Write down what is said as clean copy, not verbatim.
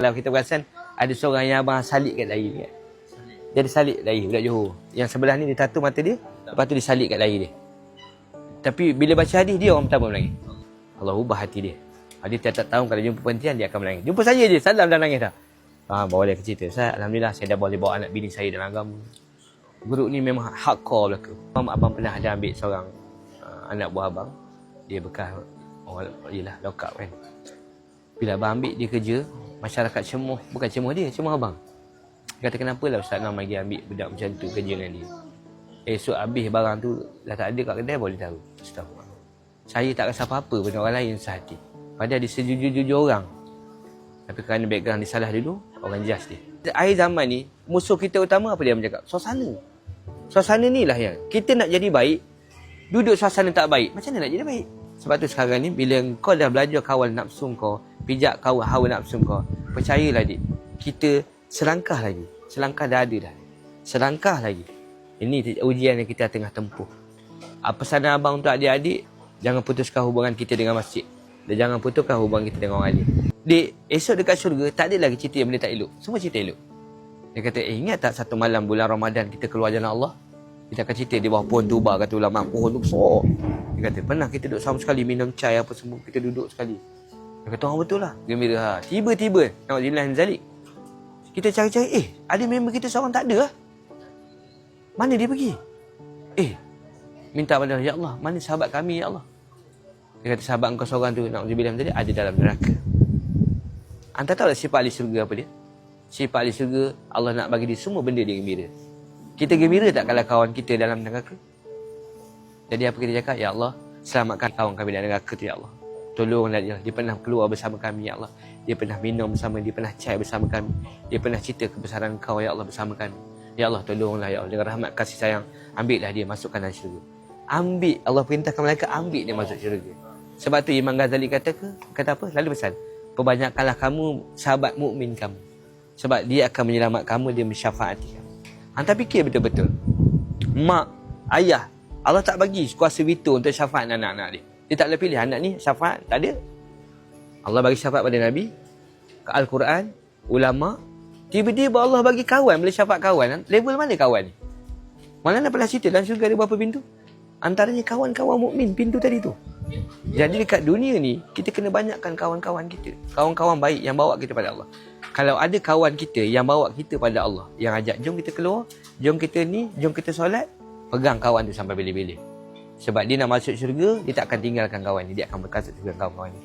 Kalau kita perasan ada seorang yang abang salik kat dahi kan. Dia ada salik dahi budak Johor. Yang sebelah ni dia tattoo mata dia, lepas tu dia salik kat dahi dia. Tapi bila baca hadis dia orang pertama menangis. Allah ubah hati dia. Dia tiap-tiap tahun kalau jumpa penantian dia akan menangis. Jumpa saya je, salam dah nangis dah. Bawa dia ke cerita. Saya alhamdulillah saya dah boleh bawa anak bini saya dalam agama. Guru ni memang hardcore belaka. Abang pernah ada ambil seorang anak buah abang. Dia bekas yelah lokap kan. Bila abang ambil dia kerja, masyarakat cemuh, bukan cemuh dia, cemuh abang. Dia kata kenapa lah Ustaz Nam lagi ambil budak macam tu kerja dengan dia. Esok habis barang tu dah tak ada kat kedai boleh tahu. Astagfirullah. Saya tak rasa apa-apa pada orang lain sehati. Padahal dia sejujur-jujur orang. Tapi kerana background dia salah dulu, orang judge dia. Akhir zaman ni, musuh kita utama apa dia bercakap? Suasana. Suasana ni lah yang kita nak jadi baik, duduk suasana tak baik, macam mana nak jadi baik? Sebab tu sekarang ni, bila kau dah belajar kawal nafsu kau, pijak kawal hawa nafsu kau, percayalah dik, kita selangkah lagi. Selangkah dah ada dah. Selangkah lagi. Ini ujian yang kita tengah tempuh. Pesanan abang untuk adik-adik, jangan putuskan hubungan kita dengan masjid. Dan jangan putuskan hubungan kita dengan orang alim. Dek, esok dekat syurga, tak ada lagi cerita yang benda tak elok. Semua cerita elok. Dia kata, ingat tak satu malam bulan Ramadan kita keluar jalan Allah? Kita akan cerita di bawah pohon tuba, kata ulama, pohon tu besar. Dia kata, pernah kita duduk sama sekali, minum chai apa semua, kita duduk sekali. Dia kata, orang betul lah, gembira. Tiba-tiba, na'udzubillah min zalik, kita cari-cari, ada member kita seorang tak ada lah. Mana dia pergi? Minta pada ya Allah, mana sahabat kami ya Allah? Dia kata, sahabat engkau seorang tu, na'udzubillah min zalik, ada dalam neraka. Anda tahu tak sifat ahli syurga apa dia? Sifat ahli syurga, Allah nak bagi dia semua benda dia gembira. Kita gembira tak kalau kawan kita dalam neraka? Jadi apa kita cakap? Ya Allah, selamatkan kawan kami dalam neraka tu ya Allah. Tolonglah dia. Dia pernah keluar bersama kami ya Allah. Dia pernah minum bersama, dia pernah cai bersama kami. Dia pernah cerita kebesaran kau ya Allah bersama kami. Ya Allah, tolonglah ya Allah. Dengan rahmat kasih sayang, ambillah dia, masukkan dalam syurga. Ambil, Allah perintahkan malaikat, ambil dia masuk syurga. Sebab tu Imam Ghazali kata apa? Lalu pesan, perbanyakkanlah kamu sahabat mukmin kamu. Sebab dia akan menyelamat kamu, dia mensyafaati kamu. Anda fikir betul-betul. Mak, ayah, Allah tak bagi kuasa veto untuk syafaat anak-anak dia. Dia tak boleh pilih anak ni syafaat, tak ada. Allah bagi syafaat pada Nabi, ke Al-Quran, ulama. Tiba-tiba Allah bagi kawan, boleh syafaat kawan. Level mana kawan ni? Mana pernah cerita dalam syurga ada berapa pintu? Antaranya kawan-kawan mukmin pintu tadi tu. Jadi dekat dunia ni, kita kena banyakkan kawan-kawan kita. Kawan-kawan baik yang bawa kita pada Allah. Kalau ada kawan kita yang bawa kita pada Allah, yang ajak, jom kita keluar, jom kita ni, jom kita solat, pegang kawan tu sampai bila-bila. Sebab dia nak masuk syurga, dia tak akan tinggalkan kawan ni. Dia akan berkasut dengan kawan-kawan ni.